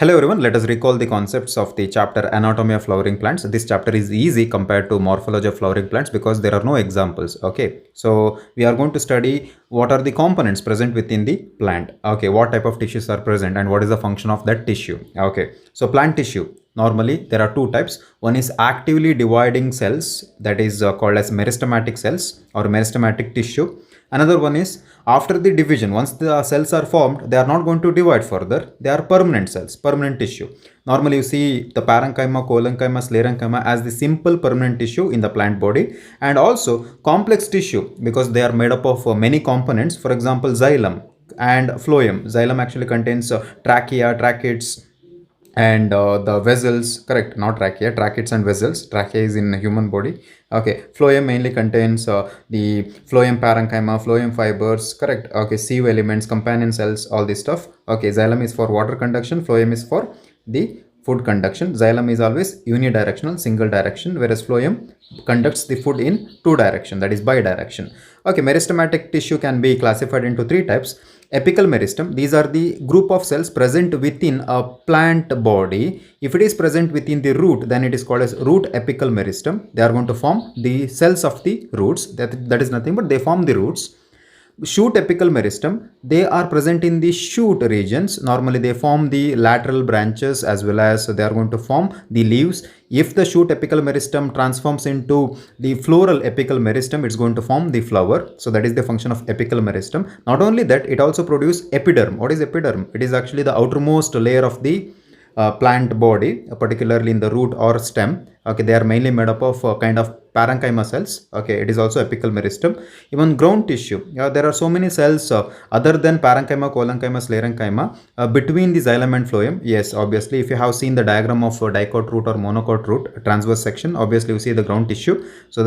Hello everyone, let us recall the concepts of the chapter Anatomy of Flowering Plants. This chapter is easy compared to Morphology of Flowering Plants because there are no examples. Okay, so we are going to study what are the components present within the plant. Okay, what type of tissues are present and what is the function of that tissue. Okay, so plant tissue. Normally, there are two types. One is actively dividing cells, that is called as meristematic cells or meristematic tissue. Another one is after the division, once the cells are formed, they are not going to divide further. They are permanent cells, permanent tissue. Normally, you see the parenchyma, collenchyma, sclerenchyma as the simple permanent tissue in the plant body, and also complex tissue because they are made up of many components. For example, xylem and phloem. Xylem actually contains trachea, tracheids, and the vessels, correct, not trachea, tracheids and vessels. Trachea is in the human body. Okay, phloem mainly contains the phloem parenchyma, phloem fibers, correct. Okay, sieve elements, companion cells, all this stuff. Okay, xylem is for water conduction, phloem is for the food conduction. Xylem is always unidirectional, single direction, whereas phloem conducts the food in two direction, that is bidirection. Okay, meristematic tissue can be classified into three types. Apical meristem, these are the group of cells present within a plant body. If it is present within the root, then it is called as root apical meristem. They are going to form the cells of the roots. That is nothing but they form the roots. Shoot apical meristem, they are present in the shoot regions. Normally they form the lateral branches as well as they are going to form the leaves. If the shoot apical meristem transforms into the floral apical meristem, it's going to form the flower. So that is the function of apical meristem. Not only that, it also produces epiderm. What is epiderm? It is actually the outermost layer of the plant body, particularly in the root or stem. Okay, they are mainly made up of kind of parenchyma cells. Okay, it is also apical meristem. Even ground tissue, there are so many cells other than parenchyma, collenchyma, sclerenchyma between the xylem and phloem. Yes, obviously, if you have seen the diagram of dicot root or monocot root transverse section, obviously you see the ground tissue. So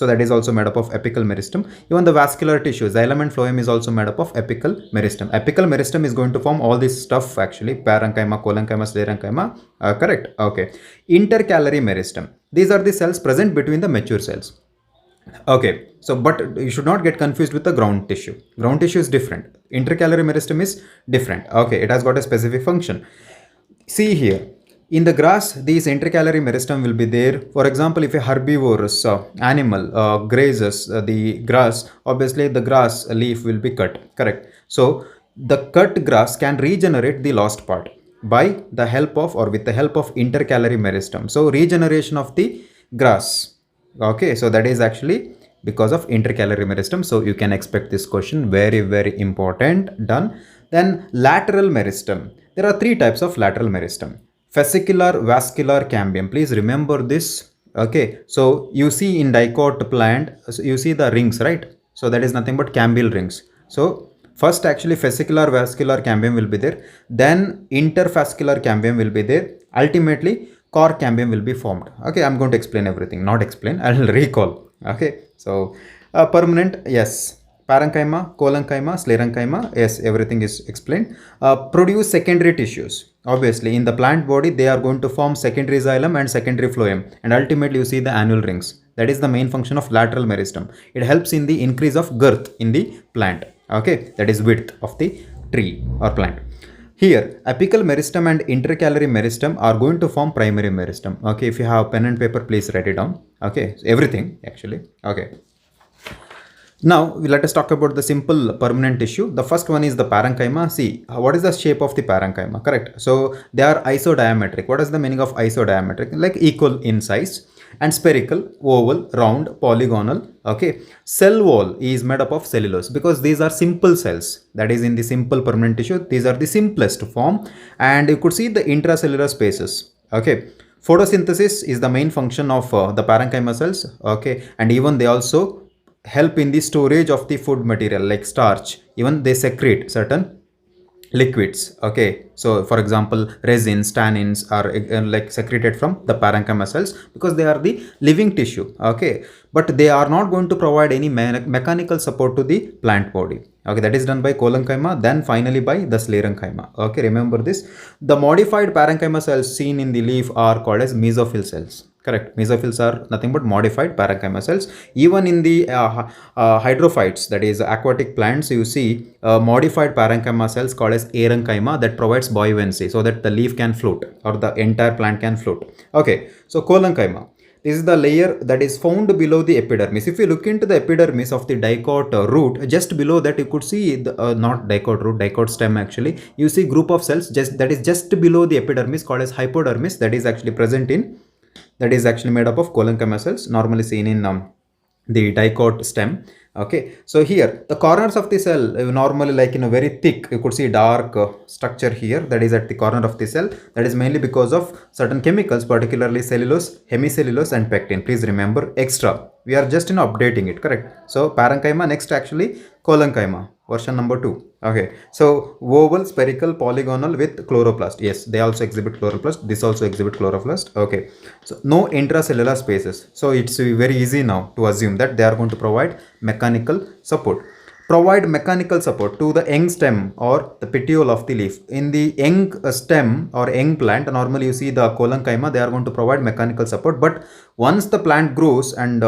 that is also made up of apical meristem. Even the vascular tissue, xylem and phloem is also made up of apical meristem. Apical meristem is going to form all this stuff actually, parenchyma, collenchyma, sclerenchyma. Correct. Okay. Intercalary meristem. These are the cells present between the mature cells. Okay, so but you should not get confused with the ground tissue. Ground tissue is different. Intercalary meristem is different. Okay, it has got a specific function. See here, in the grass, these intercalary meristem will be there. For example, if a herbivorous animal grazes the grass, obviously the grass leaf will be cut. Correct. So the cut grass can regenerate the lost part by the help of or with the help of intercalary meristem. So regeneration of the grass. Okay, so that is actually because of intercalary meristem. So you can expect this question, very important. Done. Then lateral meristem. There are three types of lateral meristem. Fascicular, vascular, cambium. Please remember this. Okay, so you see in dicot plant, so you see the rings, right? So that is nothing but cambial rings. So first actually fascicular, vascular, cambium will be there. Then interfascicular cambium will be there. Ultimately cork cambium will be formed. Okay, I'm going to explain everything, not explain, I will recall. Okay, so permanent, yes. Parenchyma, collenchyma, sclerenchyma, yes, everything is explained. Produce secondary tissues. Obviously, in the plant body, they are going to form secondary xylem and secondary phloem. And ultimately, you see the annual rings. That is the main function of lateral meristem. It helps in the increase of girth in the plant. Okay, that is width of the tree or plant. Here, apical meristem and intercalary meristem are going to form primary meristem. Okay, if you have pen and paper, please write it down. Okay, so everything actually. Okay. Now, let us talk about the simple permanent tissue. The first one is the parenchyma. See, what is the shape of the parenchyma? Correct. So, they are isodiametric. What is the meaning of isodiametric? Like equal in size. And spherical, oval, round, polygonal. Okay. Cell wall is made up of cellulose because these are simple cells. That is in the simple permanent tissue. These are the simplest form. And you could see the intracellular spaces. Okay. Photosynthesis is the main function of the parenchyma cells. Okay. And even they also help in the storage of the food material like starch. Even they secrete certain liquids. Okay, so for example, resins, tannins are like secreted from the parenchyma cells because they are the living tissue. Okay, but they are not going to provide any mechanical support to the plant body. Okay, that is done by collenchyma, then finally by the sclerenchyma. Okay, remember this. The modified parenchyma cells seen in the leaf are called as mesophyll cells. Correct. Mesophils are nothing but modified parenchyma cells. Even in the hydrophytes, that is aquatic plants, you see modified parenchyma cells called as aerenchyma that provides buoyancy so that the leaf can float or the entire plant can float. Okay, so collenchyma. This is the layer that is found below the epidermis. If you look into the epidermis of the dicot root, just below that you could see the, not dicot root, dicot stem actually. You see group of cells just that is just below the epidermis called as hypodermis, that is actually present in, that is actually made up of collenchyma cells normally seen in the dicot stem. Okay, so here the corners of the cell normally like in a very thick, you could see dark structure here that is at the corner of the cell. That is mainly because of certain chemicals, particularly cellulose, hemicellulose and pectin. Please remember extra, we are just updating it, correct? So parenchyma, next actually collenchyma version number 2. Okay, so oval, spherical, polygonal with chloroplast. Yes, they also exhibit chloroplast. This also exhibit chloroplast. Okay, so no intracellular spaces. So it's very easy now to assume that they are going to provide mechanical support. Provide mechanical support to the young stem or the petiole of the leaf. In the young stem or young plant, normally you see the collenchyma, they are going to provide mechanical support. But once the plant grows and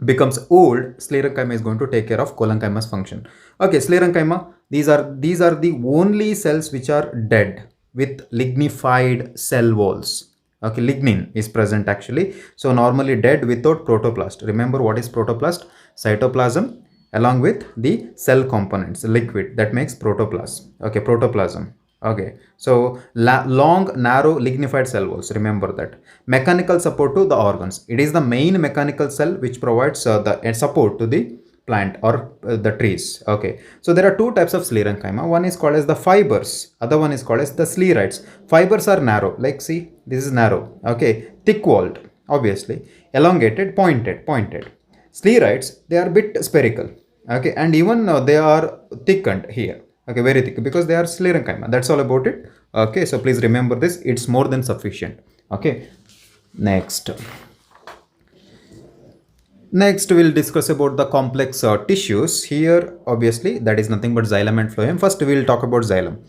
becomes old, sclerenchyma is going to take care of collenchyma's function. Okay, sclerenchyma, these are the only cells which are dead with lignified cell walls. Okay, lignin is present actually. So normally dead without protoplast. Remember what is protoplast? Cytoplasm along with the cell components, liquid that makes protoplasm. Okay, protoplasm. Okay, so long, narrow, lignified cell walls. Remember that. Mechanical support to the organs. It is the main mechanical cell which provides the support to the plant or the trees. Okay, so there are two types of sclerenchyma. One is called as the fibers. Other one is called as the sclerites. Fibers are narrow. Like see, this is narrow. Okay, thick-walled, obviously. Elongated, pointed. Sclerites, they are bit spherical. Okay, and even they are thickened here. Okay, very thick because they are sclerenchyma. That's all about it. Okay, so please remember this. It's more than sufficient. Okay, next we'll discuss about the complex tissues. Here obviously that is nothing but xylem and phloem. First we'll talk about xylem.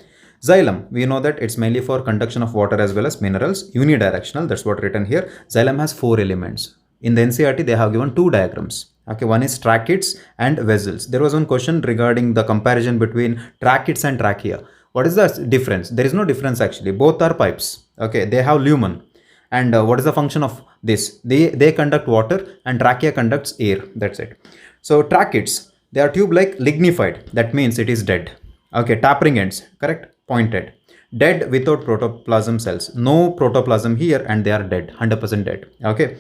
Xylem, we know that it's mainly for conduction of water as well as minerals, unidirectional. That's what written here. Xylem has 4 elements. In the NCERT they have given 2 diagrams. Okay, one is tracheids and vessels. There was one question regarding the comparison between tracheids and trachea. What is the difference? There is no difference actually. Both are pipes. Okay, they have lumen. And what is the function of this? They conduct water and trachea conducts air. That's it. So tracheids, they are tube-like, lignified. That means it is dead. Okay, tapering ends, correct? Pointed. Dead without protoplasm cells. No protoplasm here and they are dead. 100% dead. Okay.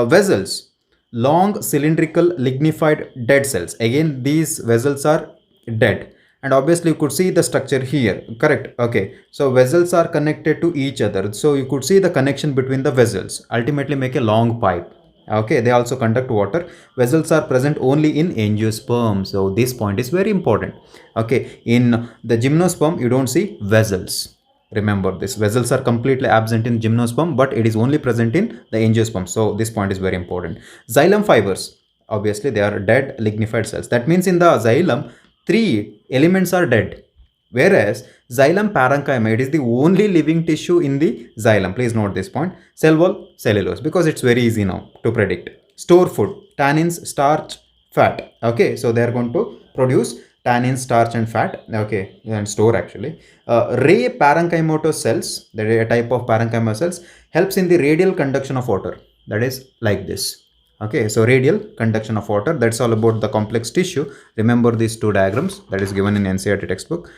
Vessels, long cylindrical lignified dead cells. Again, these vessels are dead. And obviously you could see the structure here, correct? Okay, so vessels are connected to each other. So you could see the connection between the vessels, ultimately make a long pipe. Okay, they also conduct water. Vessels are present only in angiosperm. So this point is very important. Okay, in the gymnosperm, you don't see vessels. Remember this, vessels are completely absent in gymnosperm, but it is only present in the angiosperm. So this point is very important. Xylem fibers, obviously they are dead lignified cells. That means in the xylem, 3 elements are dead. Whereas xylem parenchyma, it is the only living tissue in the xylem. Please note this point. Cell wall, cellulose, because it's very easy now to predict. Store food, tannins, starch, fat. Okay, so they are going to produce tannin, starch and fat. Okay, and store actually. Ray parenchymatous cells, that is a type of parenchyma cells, helps in the radial conduction of water. That is like this. Okay, so radial conduction of water. That's all about the complex tissue. Remember these 2 diagrams that is given in NCERT textbook.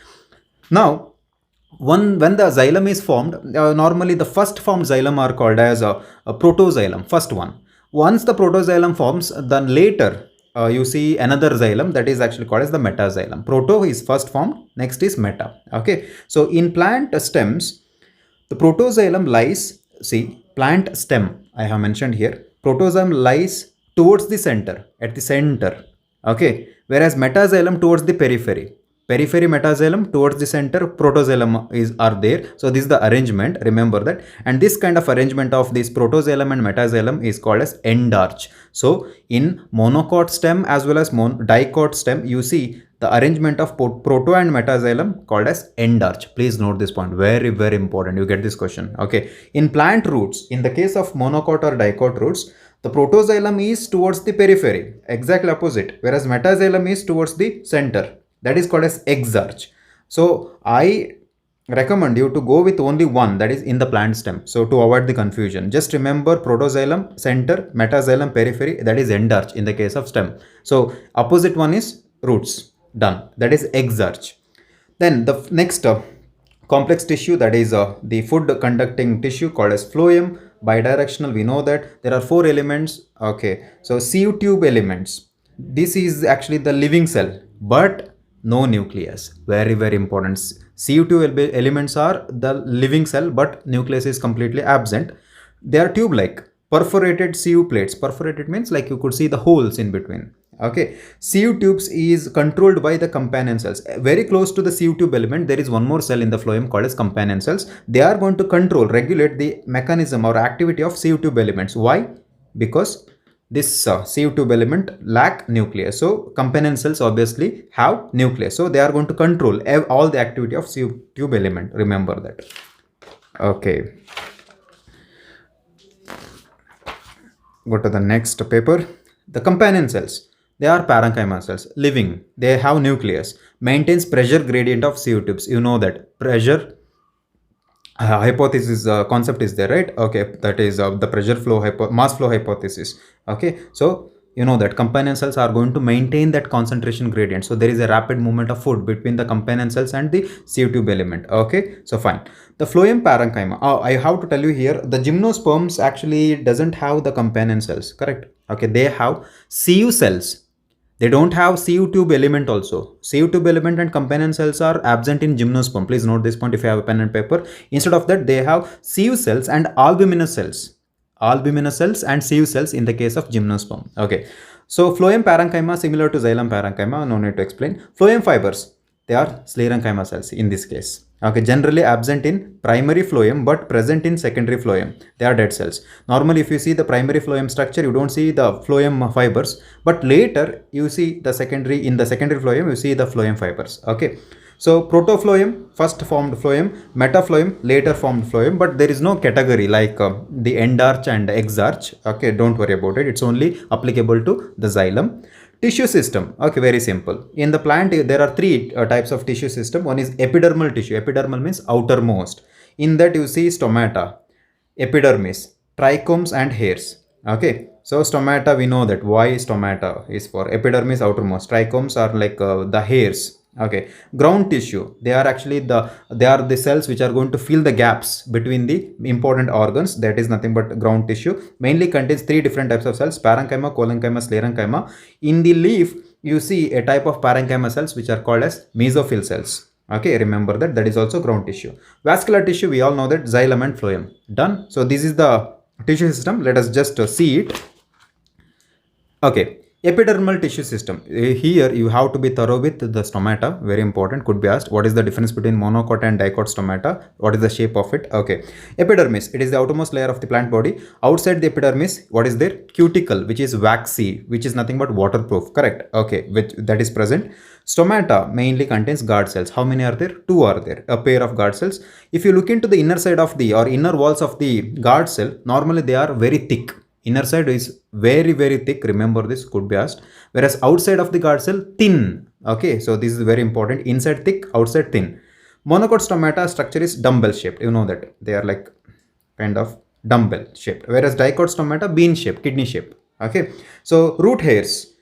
Now, when the xylem is formed, normally the first formed xylem are called as a protoxylem, first one. Once the protoxylem forms, then later you see another xylem that is actually called as the metaxylem. Proto is first formed, next is meta. Okay, so in plant stems, the protoxylem lies, see, plant stem, I have mentioned here. Protoxylem lies towards the center, at the center. Okay, whereas metaxylem towards the periphery. periphery metaxylem, towards the center protoxylem are there. So this is the arrangement, remember that. And this kind of arrangement of this protoxylem and metaxylem is called as end arch. So in monocot stem as well as dicot stem, you see the arrangement of proto and metaxylem called as end arch. Please note this point, very very important, you get this question. Okay, in plant roots, in the case of monocot or dicot roots, the protoxylem is towards the periphery, exactly opposite, whereas metaxylem is towards the center. That is called as exarch. So I recommend you to go with only one, that is in the plant stem. So to avoid the confusion, just remember protoxylem center, metaxylem periphery, that is end arch in the case of stem. So opposite one is roots, done, that is exarch. Then the next complex tissue, that is the food conducting tissue called as phloem. Bidirectional, we know that there are 4 elements. Okay, so sieve tube elements, this is actually the living cell but no nucleus, very very important. Sieve tube elements are the living cell but nucleus is completely absent. They are tube like perforated sieve plates. Perforated means like you could see the holes in between. Okay, sieve tubes is controlled by the companion cells. Very close to the sieve tube element, there is one more cell in the phloem called as companion cells. They are going to control, regulate the mechanism or activity of sieve tube elements. Why? Because this sieve tube element lack nucleus. So companion cells obviously have nucleus. So they are going to control all the activity of sieve tube element. Remember that. Okay. Go to the next paper. The companion cells, they are parenchyma cells, living. They have nucleus. Maintains pressure gradient of sieve tubes. You know that pressure hypothesis concept is there, right? Okay, that is the pressure flow mass flow hypothesis. Okay, so you know that companion cells are going to maintain that concentration gradient. So there is a rapid movement of food between the companion cells and the sieve tube element. Okay, so fine. The phloem parenchyma, I have to tell you here, the gymnosperms actually doesn't have the companion cells, correct? Okay, they have sieve cells. They don't have sieve tube element also. Sieve tube element and companion cells are absent in gymnosperm. Please note this point if you have a pen and paper. Instead of that, they have sieve cells and albuminous cells. Albuminous cells and sieve cells in the case of gymnosperm. Okay. So phloem parenchyma similar to xylem parenchyma, no need to explain. Phloem fibers, they are sclerenchyma cells in this case. Okay, generally absent in primary phloem but present in secondary phloem. They are dead cells. Normally if you see the primary phloem structure, you don't see the phloem fibers, but later you see the secondary, in the secondary phloem you see the phloem fibers. Okay, so protophlloem, first formed phloem, metaphlloem, later formed phloem, but there is no category like the end arch and exarch. Okay, don't worry about it, it's only applicable to the xylem. Tissue system, okay, very simple. In the plant, there are 3 types of tissue system. One is epidermal tissue. Epidermal means outermost. In that you see stomata, epidermis, trichomes and hairs. Okay, so stomata, we know that why stomata is for epidermis outermost. Trichomes are like the hairs. Okay, ground tissue, they are actually the cells which are going to fill the gaps between the important organs. That is nothing but ground tissue. Mainly contains 3 different types of cells: parenchyma, collenchyma, sclerenchyma. In the leaf, you see a type of parenchyma cells which are called as mesophyll cells. Okay, remember that, that is also ground tissue. Vascular tissue, we all know that xylem and phloem. Done. So this is the tissue system. Let us just see it. Okay. Epidermal tissue system. Here you have to be thorough with the stomata. Very important. Could be asked, what is the difference between monocot and dicot stomata? What is the shape of it? Okay. Epidermis, it is the outermost layer of the plant body. Outside the epidermis, what is there? Cuticle, which is waxy, which is nothing but waterproof. Correct. Okay, which that is present. Stomata mainly contains guard cells. How many are there? 2 are there. A pair of guard cells. If you look into the inner side of the or inner walls of the guard cell, normally they are very thick. Inner side is very very thick, remember this, could be asked, whereas outside of the guard cell thin. Okay, so this is very important. Inside thick, outside thin. Monocot stomata structure is dumbbell shaped. You know that they are like kind of dumbbell shaped, whereas dicot stomata bean shaped, kidney shaped. Okay, so root hairs,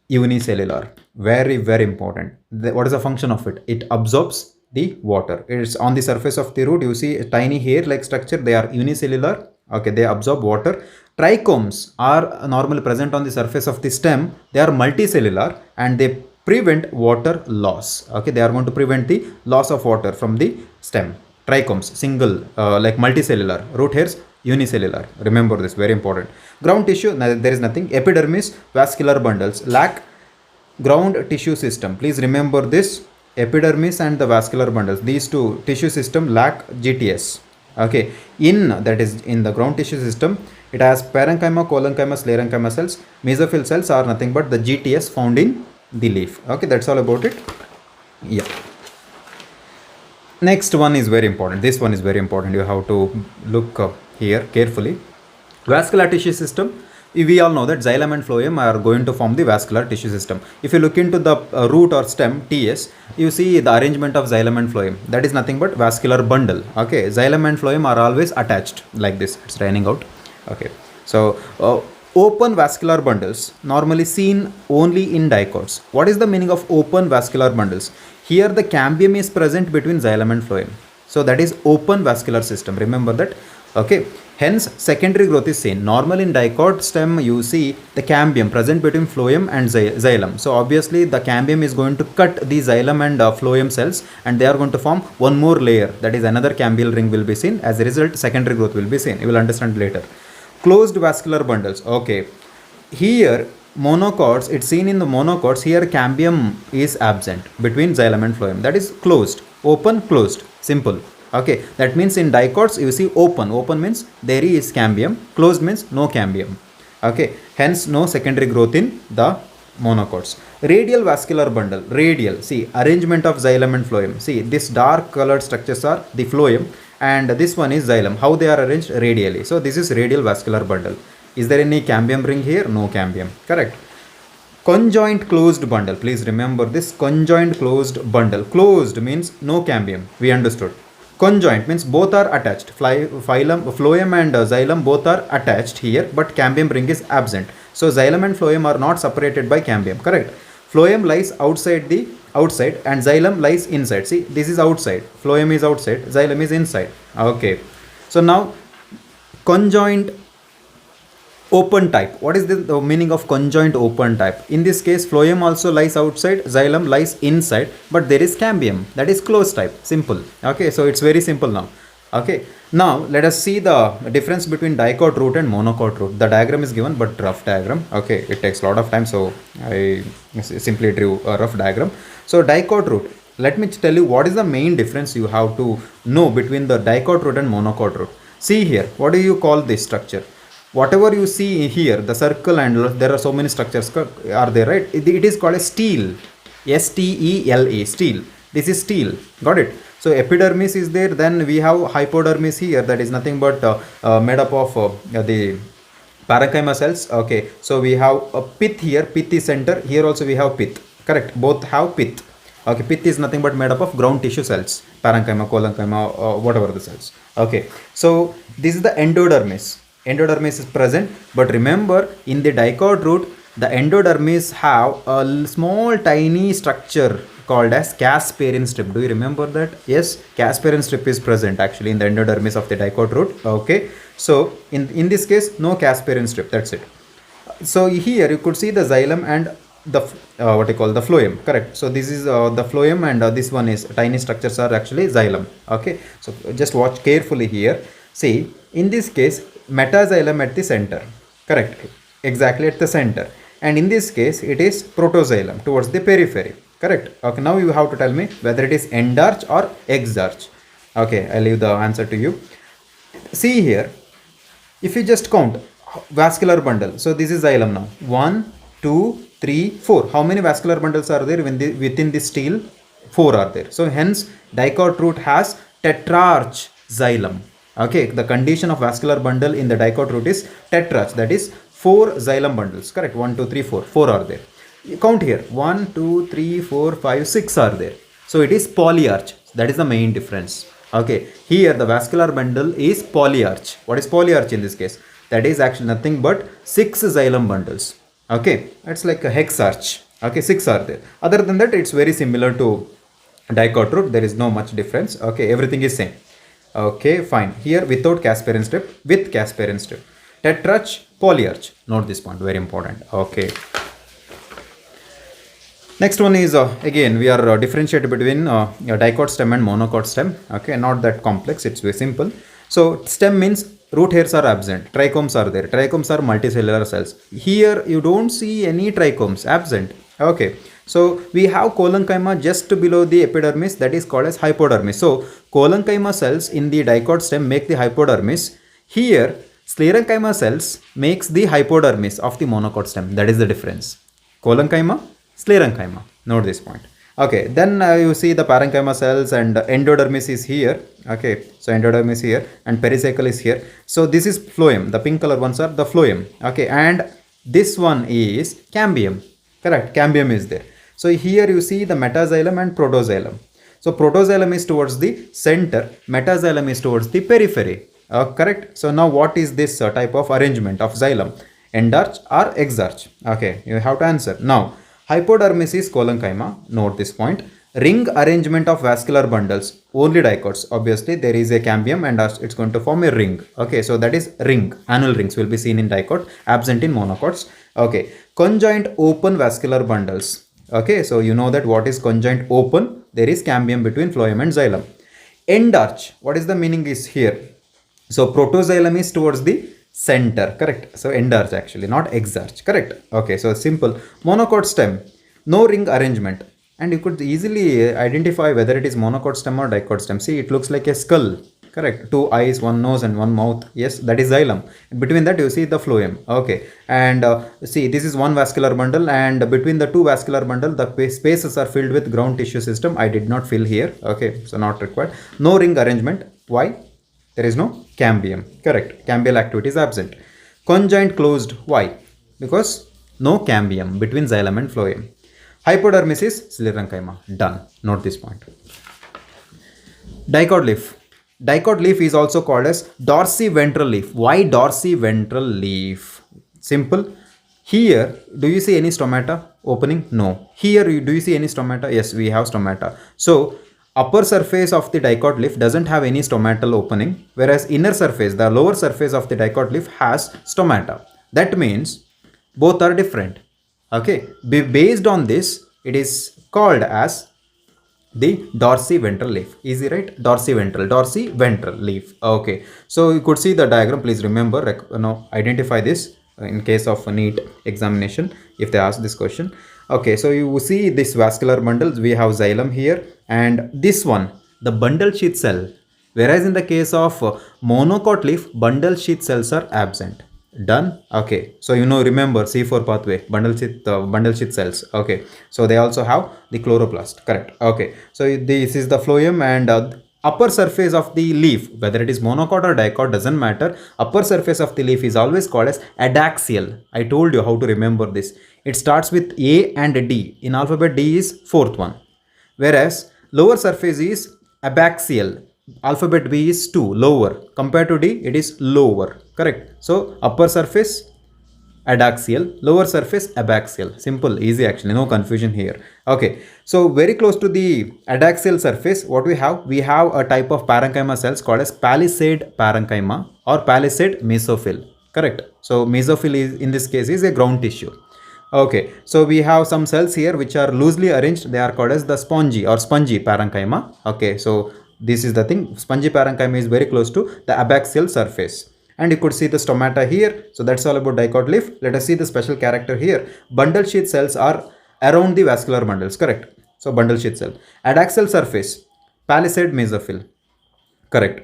unicellular, very very important. What is the function of it? It absorbs the water. It's on the surface of the root, you see a tiny hair like structure. They are unicellular. Okay, they absorb water. Trichomes are normally present on the surface of the stem. They are multicellular and they prevent water loss. Okay, they are going to prevent the loss of water from the stem. Trichomes, single, like multicellular. Root hairs, unicellular. Remember this, very important. Ground tissue, there is nothing. Epidermis, vascular bundles, lack ground tissue system. Please remember this, epidermis and the vascular bundles, these two tissue system lack GTS. Okay, that is in the ground tissue system, it has parenchyma, collenchyma, sclerenchyma cells. Mesophyll cells are nothing but the GTS found in the leaf. Okay, that's all about it. Yeah, next one is very important, this one is very important, you have to look here carefully. Vascular tissue system, we all know that xylem and phloem are going to form the vascular tissue system. If you look into the root or stem TS, you see the arrangement of xylem and phloem, that is nothing but vascular bundle. Okay, xylem and phloem are always attached like this. It's raining out. Okay, so open vascular bundles normally seen only in dicots. What is the meaning of open vascular bundles? Here the cambium is present between xylem and phloem, so that is open vascular system, remember that. Okay, hence secondary growth is seen. Normal in dicot stem you see the cambium present between phloem and xylem. So obviously the cambium is going to cut the xylem and phloem cells, and they are going to form one more layer, that is another cambial ring will be seen. As a result, secondary growth will be seen. You will understand later. Closed vascular bundles. Okay, here monocots, it's seen in the monocots, here cambium is absent between xylem and phloem, that is closed. Open, closed, simple. Okay, that means in dicots you see open means there is cambium, closed means no cambium. Okay, hence no secondary growth in the monocots. Radial vascular bundle, radial, see arrangement of xylem and phloem. See, this dark colored structures are the phloem and this one is xylem. How they are arranged? Radially. So this is radial vascular bundle. Is there any cambium ring here? No cambium, correct. Conjoint closed bundle, please remember this, conjoint closed bundle. Closed means no cambium, we understood. Conjoint means both are attached. Phloem and xylem both are attached here, but cambium ring is absent. So xylem and phloem are not separated by cambium, correct. Phloem lies outside and xylem lies inside. See, this is outside, phloem is outside, xylem is inside. Okay, so now conjoint open type. What is the meaning of conjoint open type? In this case, phloem also lies outside, xylem lies inside, but there is cambium, that is closed type. Simple. Okay, so it's very simple now. Okay, now let us see the difference between dicot root and monocot root. The diagram is given, but rough diagram. Okay, it takes a lot of time, so I simply drew a rough diagram. So dicot root, let me tell you what is the main difference you have to know between the dicot root and monocot root. See here, what do you call this structure? Whatever you see here, the circle, and there are so many structures are there, right? It is called a stele. S-T-E-L-E, stele. This is stele. Got it? So epidermis is there, then we have hypodermis here, that is nothing but made up of the parenchyma cells. Okay, so we have a pith here, pith is center, here also we have pith, correct, both have pith. Okay, pith is nothing but made up of ground tissue cells, parenchyma, collenchyma, whatever the cells. Okay, so this is the endodermis. Endodermis is present, but remember in the dicot root the endodermis have a small tiny structure called as Casparian strip. Do you remember that? Yes, Casparian strip is present actually in the endodermis of the dicot root. Okay, so in this case no Casparian strip, that's it. So here you could see the xylem and the what you call the phloem, correct. So this is the phloem, and this one is tiny structures are actually xylem. Okay, so just watch carefully here. See, in this case metaxylem at the center, correct, exactly at the center, and in this case it is protoxylem towards the periphery, correct. Okay, now you have to tell me whether it is endarch or exarch. Okay, I leave the answer to you. See here, if you just count vascular bundle, so this is xylem now, 1 2 3 4. How many vascular bundles are there within this stele? 4 are there. So hence dicot root has tetrarch xylem. Okay, the condition of vascular bundle in the dicot root is tetrarch, that is 4 xylem bundles, correct. 1 2 3 4, 4 are there. You count here, 1 2 3 4 5 6 are there. So it is polyarch, that is the main difference. Okay, here the vascular bundle is polyarch. What is polyarch in this case? That is actually nothing but 6 xylem bundles. Okay, it's like a hexarch. Okay, 6 are there. Other than that, it's very similar to dicot root, there is no much difference. Okay, everything is same. Okay, fine. Here without Casparian strip, with Casparian strip. Tetrarch, polyarch. Note this point, very important. Okay. Next one is again we are differentiated between dicot stem and monocot stem. Okay, not that complex, it's very simple. So stem means root hairs are absent, trichomes are there. Trichomes are multicellular cells. Here you don't see any trichomes, absent. Okay, so we have collenchyma just below the epidermis, that is called as hypodermis. So collenchyma cells in the dicot stem make the hypodermis. Here sclerenchyma cells makes the hypodermis of the monocot stem. That is the difference. Collenchyma, sclerenchyma. Note this point. Okay, then you see the parenchyma cells and endodermis is here. Okay, so endodermis here and pericycle is here. So this is phloem. The pink color ones are the phloem. Okay, and this one is cambium. Correct, cambium is there. So here you see the metaxylem and protoxylem. So protoxylem is towards the center, metaxylem is towards the periphery. Correct. So now what is this type of arrangement of xylem? Endarch or exarch? Okay, you have to answer. Now hypodermis is collenchyma. Note this point. Ring arrangement of vascular bundles, only dicots. Obviously there is a cambium and it's going to form a ring. Okay, so that is ring. Annual rings will be seen in dicot, absent in monocots. Okay, conjoint open vascular bundles. Okay, so you know that what is conjoint open? There is cambium between phloem and xylem. Endarch, what is the meaning is here? So protoxylem is towards the center, correct? So endarch actually, not exarch, correct? Okay, so simple. Monocot stem, no ring arrangement. And you could easily identify whether it is monocot stem or dicot stem. See, it looks like a skull. Correct. 2 eyes, 1 nose and 1 mouth. Yes, that is xylem. Between that you see the phloem. Okay. And see, this is one vascular bundle, and between the two vascular bundle, the spaces are filled with ground tissue system. I did not fill here. Okay. So not required. No ring arrangement. Why? There is no cambium. Correct. Cambial activity is absent. Conjoint closed. Why? Because no cambium between xylem and phloem. Hypodermis is sclerenchyma. Done. Note this point. Dicot leaf. Dicot leaf is also called as dorsiventral leaf. Why dorsiventral leaf? Simple. Here, do you see any stomata opening? No. Here, do you see any stomata? Yes, we have stomata. So, upper surface of the dicot leaf doesn't have any stomatal opening, whereas inner surface, the lower surface of the dicot leaf has stomata. That means both are different. Okay, based on this, it is called as the dorsiventral leaf. Easy, right? Dorsiventral leaf. Okay, so you could see the diagram. Please remember, identify this in case of a NEET examination if they ask this question. Okay, so you see this vascular bundles. We have xylem here, and this one, the bundle sheath cell. Whereas in the case of monocot leaf, bundle sheath cells are absent. Done. Okay, so remember C4 pathway, bundle sheath cells. Okay, so they also have the chloroplast. Correct. Okay, so this is the phloem, and upper surface of the leaf, whether it is monocot or dicot, doesn't matter. Upper surface of the leaf is always called as adaxial. I told you how to remember this. It starts with A and D. In alphabet, D is fourth one, whereas lower surface is abaxial. Alphabet B is 2, lower. Compared to D, it is lower. Correct. So upper surface adaxial, lower surface abaxial. Simple, easy actually, no confusion here. Okay, so very close to the adaxial surface, what we have? We have a type of parenchyma cells called as palisade parenchyma or palisade mesophyll. Correct. So mesophyll is, in this case, is a ground tissue. Okay, so we have some cells here which are loosely arranged. They are called as the spongy parenchyma. Okay, so this is the thing. Spongy parenchyma is very close to the abaxial surface. And you could see the stomata here. So that's all about dicot leaf. Let us see the special character here. Bundle sheath cells are around the vascular bundles. Correct. So bundle sheath cell. Adaxial surface, palisade mesophyll. Correct.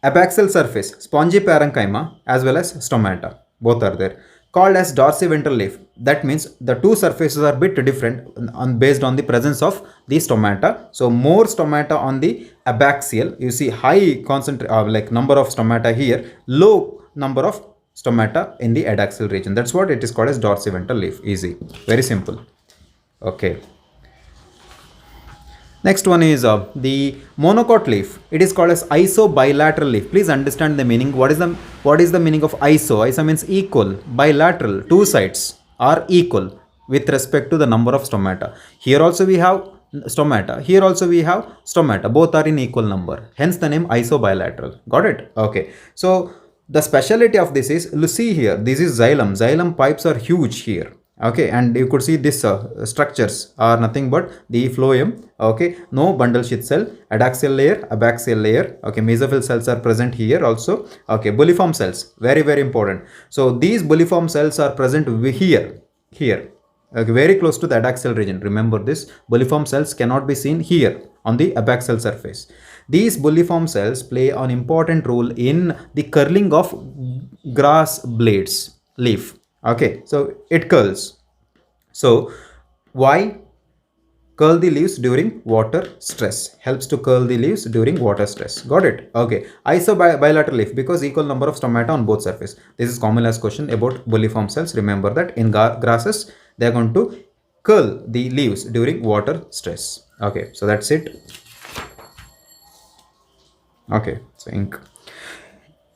Abaxial surface, spongy parenchyma as well as stomata. Both are there. Called as dorsiventral leaf. That means the two surfaces are bit different based on the presence of the stomata. So more stomata on the abaxial. You see high like number of stomata here, low number of stomata in the adaxial region. That's what it is called as dorsiventral leaf. Easy, very simple. Okay. Next one is the monocot leaf. It is called as isobilateral leaf. Please understand the meaning. What is the meaning of iso? Iso means equal. Bilateral, two sides are equal with respect to the number of stomata. Here also we have stomata. Here also we have stomata. Both are in equal number. Hence the name isobilateral. Got it? Okay. So the speciality of this is, see here, this is xylem. Xylem pipes are huge here. Okay, and you could see this structures are nothing but the phloem. Okay, no bundle sheath cell, adaxial layer, abaxial layer. Okay, mesophyll cells are present here also. Okay, bulliform cells, very important. So these bulliform cells are present here. okay, very close to the adaxial region. Remember this, bulliform cells cannot be seen here on the abaxial surface. These bulliform cells play an important role in the curling of grass blades leaf. Okay, so it curls. So why? Curl the leaves during water stress. Helps to curl the leaves during water stress. Got it? Okay. Bilateral leaf because equal number of stomata on both surface. This is common as question about bulliform cells. Remember that in grasses they are going to curl the leaves during water stress. Okay. So that's it. Okay. So ink.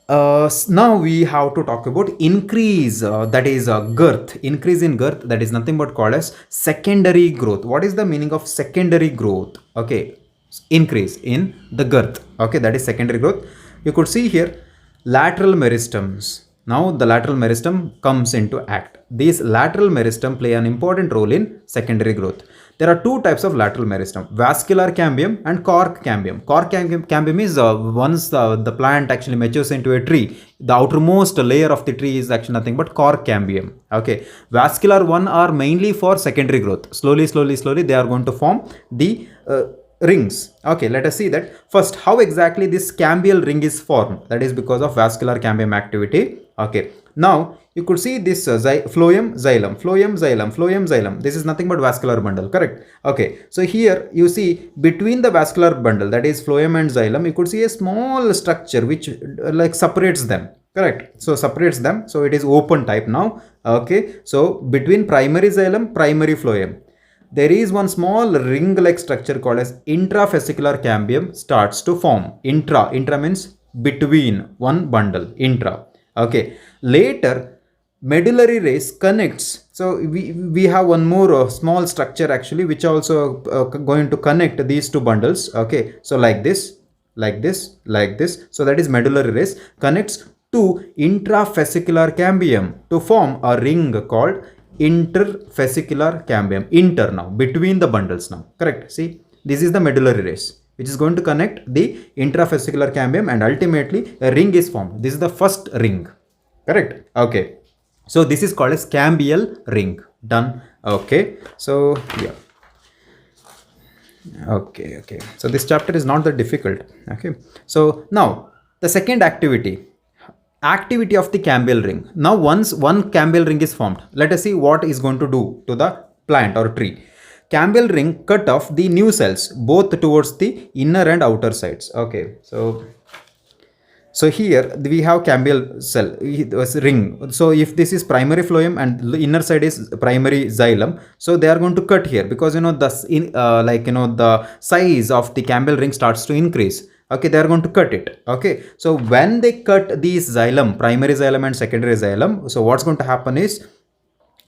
Now we have to talk about increase, that is girth. Increase in girth, that is nothing but called as secondary growth. What is the meaning of secondary growth? Okay, increase in the girth. Okay, that is secondary growth. You could see here lateral meristems. Now the lateral meristem comes into act. These lateral meristem play an important role in secondary growth. There are two types of lateral meristem, vascular cambium and cork cambium. Cork cambium is once the plant actually matures into a tree, the outermost layer of the tree is actually nothing but cork cambium. Okay, vascular one are mainly for secondary growth. Slowly they are going to form the rings. Okay, let us see that first how exactly this cambial ring is formed. That is because of vascular cambium activity. Okay, now you could see this phloem, xylem, phloem, xylem, phloem, xylem. This is nothing but vascular bundle, correct? Okay, so here you see between the vascular bundle, that is phloem and xylem, you could see a small structure which like separates them, correct? So separates them, so it is open type now. Okay, so between primary xylem, primary phloem, there is one small ring-like structure called as intrafascicular cambium starts to form. Intra means between one bundle, intra. Okay, later medullary race connects. So we have one more small structure actually which also going to connect these two bundles. Okay, so like this, like this, like this. So that is medullary race connects to intrafascicular cambium to form a ring called interfascicular cambium. Inter now, between the bundles now, correct? See, this is the medullary race which is going to connect the intrafascicular cambium and ultimately a ring is formed. This is the first ring, correct? Okay, so this is called as cambial ring. Done. Okay, so yeah. Okay, so this chapter is not that difficult. Okay, so now the second activity of the cambial ring. Now once one cambial ring is formed, let us see what is going to do to the plant or tree. Cambial ring cut off the new cells both towards the inner and outer sides. Okay, so here we have cambial cell ring. So if this is primary phloem and the inner side is primary xylem, so they are going to cut here because the size of the cambial ring starts to increase. Okay, they are going to cut it. Okay, so when they cut these xylem, primary xylem and secondary xylem, so what's going to happen is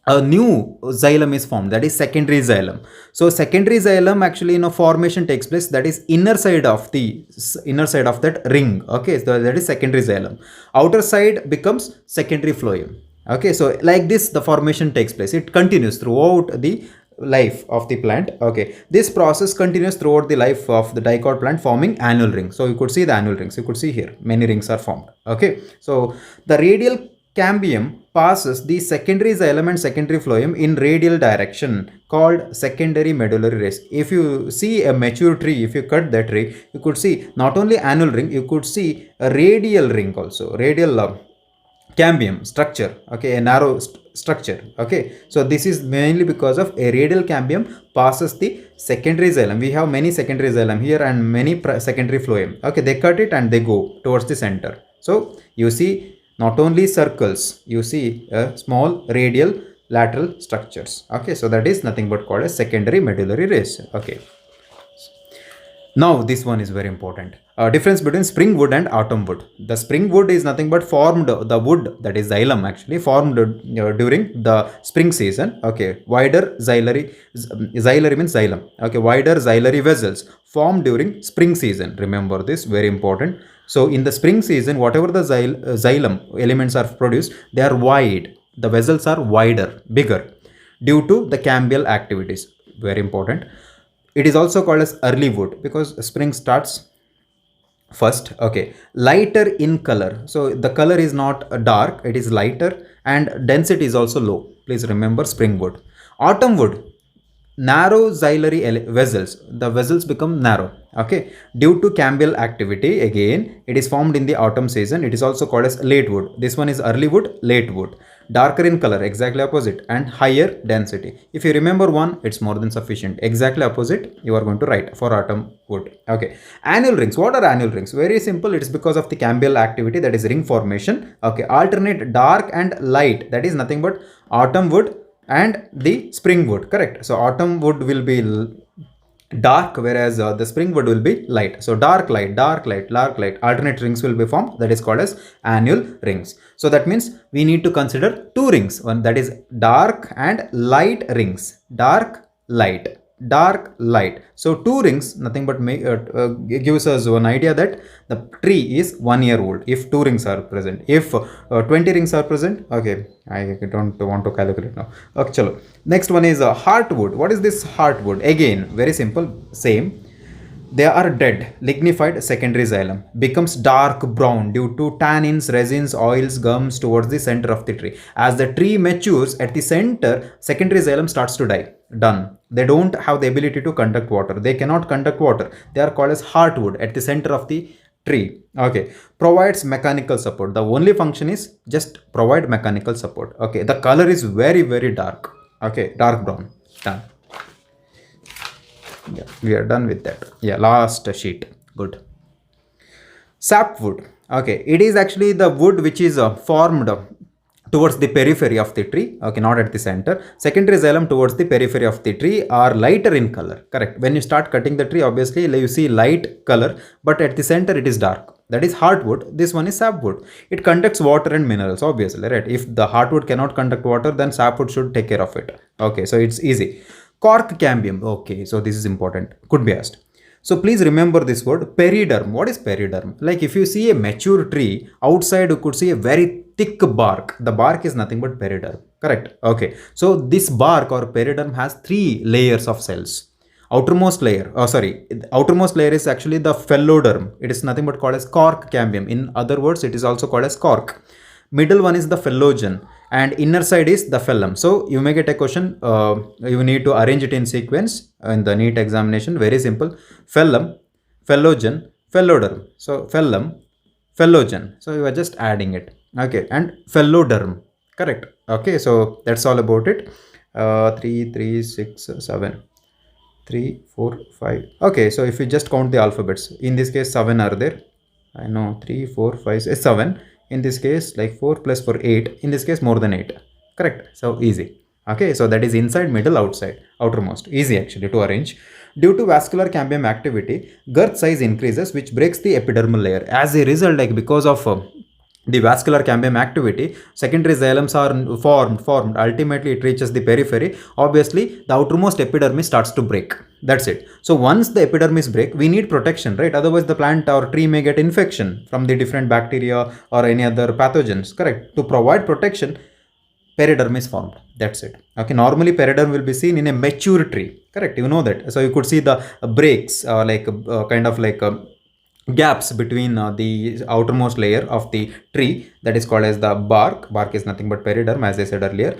a new xylem is formed, that is secondary xylem. So secondary xylem actually formation takes place, that is inner side of that ring. Okay, so that is secondary xylem. Outer side becomes secondary phloem. Okay, so like this the formation takes place. It continues throughout the life of the plant. Okay, this process continues throughout the life of the dicot plant, forming annual rings. So you could see the annual rings, you could see here many rings are formed. Okay, so the radial cambium passes the secondary xylem and secondary phloem in radial direction called secondary medullary race. If you see a mature tree, if you cut that tree, you could see not only annual ring, you could see a radial ring also, radial cambium structure. Okay, a narrow structure. Okay, so this is mainly because of a radial cambium passes the secondary xylem. We have many secondary xylem here and many secondary phloem. Okay, they cut it and they go towards the center. So you see not only circles, you see a small radial lateral structures. Okay, so that is nothing but called a secondary medullary race. Okay, now this one is very important. Difference between spring wood and autumn wood. The spring wood is nothing but formed, the wood, that is xylem actually formed during the spring season. Okay, wider xylem means xylem. Okay, wider xylem vessels formed during spring season. Remember this, very important. So in the spring season, whatever the xylem elements are produced, they are wide. The vessels are wider, bigger due to the cambial activities. Very important. It is also called as early wood because spring starts first. Okay, lighter in color. So the color is not dark, it is lighter and density is also low. Please remember spring wood. Autumn wood, narrow xylem vessels, the vessels become narrow, okay, due to cambial activity. Again, it is formed in the autumn season. It is also called as late wood. This one is early wood, late wood, darker in color, exactly opposite, and higher density. If you remember one, it's more than sufficient. Exactly opposite you are going to write for autumn wood. Okay, annual rings. What are annual rings? Very simple. It's because of the cambial activity, that is ring formation. Okay, alternate dark and light, that is nothing but autumn wood and the spring wood, correct? So autumn wood will be dark, whereas the spring wood will be light. So dark light, dark light, dark light, alternate rings will be formed, that is called as annual rings. So that means we need to consider two rings, one that is dark and light rings, dark light, dark light. So two rings nothing but gives us one idea that the tree is 1 year old if two rings are present. If 20 rings are present, okay, I don't want to calculate now. Okay, chalo. Next one is heartwood. What is this heartwood? Again, very simple, same. They are dead, lignified secondary xylem, becomes dark brown due to tannins, resins, oils, gums towards the center of the tree. As the tree matures at the center, secondary xylem starts to die. Done. They don't have the ability to conduct water. They cannot conduct water. They are called as heartwood at the center of the tree. Okay, provides mechanical support. The only function is just provide mechanical support. Okay, the color is very, very dark. Okay, dark brown. Done. Yeah, we are done with that. Yeah, last sheet. Good. Sapwood. Okay, it is actually the wood which is formed towards the periphery of the tree. Okay, not at the center. Secondary xylem towards the periphery of the tree are lighter in color. Correct. When you start cutting the tree, obviously you see light color, but at the center it is dark. That is heartwood. This one is sapwood. It conducts water and minerals, obviously, right? If the heartwood cannot conduct water, then sapwood should take care of it. Okay, so it's easy. Cork cambium. Okay, so this is important. Could be asked. So please remember this word periderm. What is periderm? Like if you see a mature tree, outside you could see a very thick bark. The bark is nothing but periderm. Correct? Okay. So this bark or periderm has 3 layers of cells. Outermost layer, outermost layer is actually the phylloderm. It is nothing but called as cork cambium. In other words, it is also called as cork. Middle one is the phyllogen and inner side is the phellum. So you may get a question, you need to arrange it in sequence in the NEET examination. Very simple. Phellum, phyllogen, phylloderm. So phellum, phyllogen. So you are just adding it. Okay, and phylloderm. Correct. Okay, so that's all about it. 3, 3, 6, 7. 3, 4, 5. Okay, so if you just count the alphabets, in this case 7 are there. I know 3, 4, 5, 6, 7. In this case, like 4 plus 4, 8. In this case, more than 8. Correct. So easy. Okay, so that is inside, middle, outside, outermost. Easy actually to arrange. Due to vascular cambium activity, girth size increases, which breaks the epidermal layer. As a result, like because of the vascular cambium activity, secondary xylems are formed. Ultimately, it reaches the periphery. Obviously, the outermost epidermis starts to break. That's it. So once the epidermis break, we need protection, right? Otherwise, the plant or tree may get infection from the different bacteria or any other pathogens. Correct. To provide protection, periderm is formed. That's it. Okay. Normally, periderm will be seen in a mature tree. Correct. You know that. So you could see the breaks, kind of like gaps between the outermost layer of the tree, that is called as the bark. Bark is nothing but periderm, as I said earlier.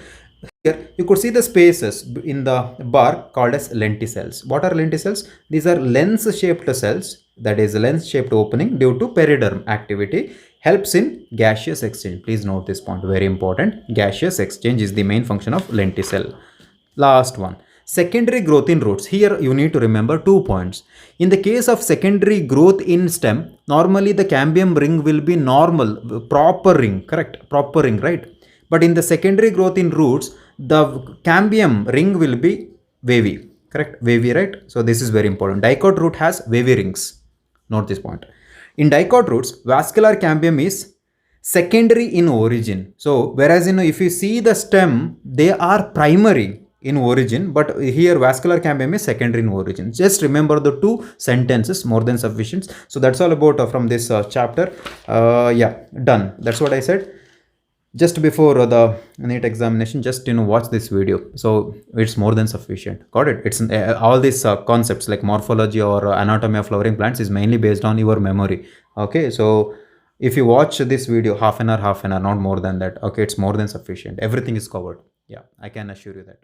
Here you could see the spaces in the bark called as lenticels. What are lenticels? These are lens shaped cells, that is lens shaped opening due to periderm activity, helps in gaseous exchange. Please note this point, very important. Gaseous exchange is the main function of lenticel. Last one, secondary growth in roots. Here you need to remember 2 points. In the case of secondary growth in stem, normally the cambium ring will be normal, proper ring, correct? Proper ring, right? But in the secondary growth in roots, the cambium ring will be wavy, correct? Wavy, right? So this is very important. Dicot root has wavy rings. Note this point. In dicot roots, vascular cambium is secondary in origin. So whereas if you see the stem, they are primary in origin, but here vascular cambium is secondary in origin. Just remember the 2 sentences, more than sufficient. So that's all about from this chapter. Yeah, done. That's what I said. Just before the NEET examination, just watch this video. So it's more than sufficient. Got it? It's all these concepts like morphology or anatomy of flowering plants is mainly based on your memory. Okay, so if you watch this video half an hour, not more than that. Okay, it's more than sufficient. Everything is covered. Yeah, I can assure you that.